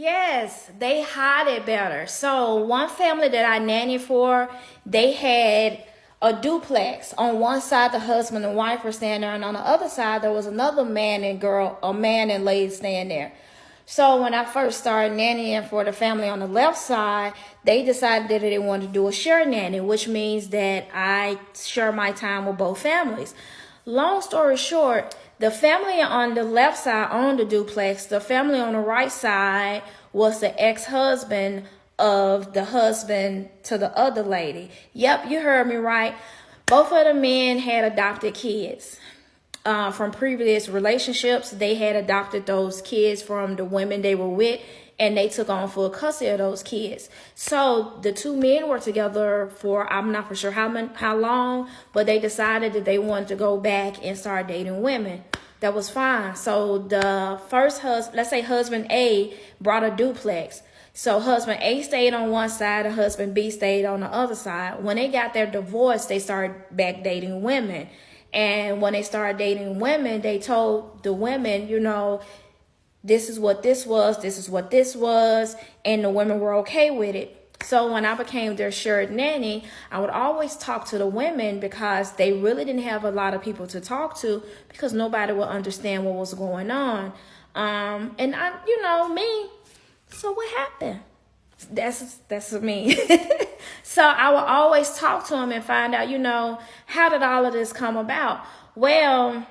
Yes, they hide it better. So one family that I nanny for, they had a duplex. On one side, the husband and wife were staying there, and on the other side, there was another man and girl, a man and lady staying there. So when I first started nannying for the family on the left side, they decided that they wanted to do a share nanny, which means that I share my time with both families. Long story short, the family on the left side owned the duplex. The family on the right side was the ex-husband of the husband to the other lady. Yep, you heard me right. Both of the men had adopted kids. From previous relationships. They had adopted those kids from the women they were with, and they took on full custody of those kids. So the two men were together for, I'm not for sure how long, but they decided that they wanted to go back and start dating women. That was fine. So the first husband, let's say husband A, brought a duplex. So husband A stayed on one side and husband B stayed on the other side. When they got their divorce, they started back dating women. And when they started dating women, they told the women, this is what this was, this is what this was, and the women were okay with it. So when I became their shared nanny, I would always talk to the women because they really didn't have a lot of people to talk to because nobody would understand what was going on. And me. So what happened? That's me. So I would always talk to him and find out, how did all of this come about? Well,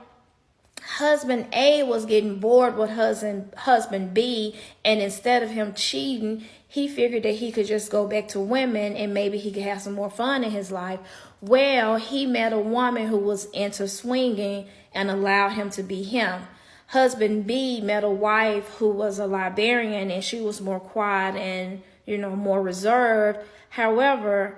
husband A was getting bored with husband B, and instead of him cheating, he figured that he could just go back to women and maybe he could have some more fun in his life. Well, he met a woman who was into swinging and allowed him to be him. Husband B met a wife who was a librarian, and she was more quiet and more reserved. However,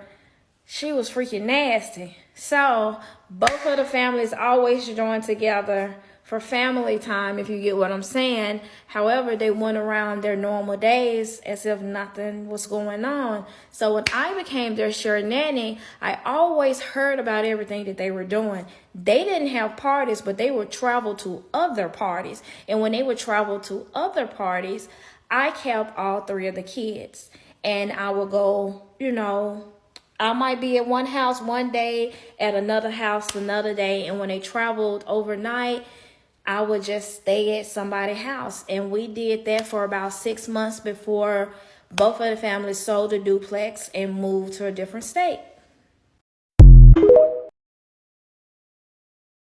she was freaking nasty. So both of the families always joined together for family time, if you get what I'm saying. However, they went around their normal days as if nothing was going on. So when I became their shared nanny, I always heard about everything that they were doing. They didn't have parties, but they would travel to other parties. And when they would travel to other parties, I kept all three of the kids. And I would go, I might be at one house one day, at another house another day. And when they traveled overnight, I would just stay at somebody's house. And we did that for about 6 months before both of the families sold the duplex and moved to a different state.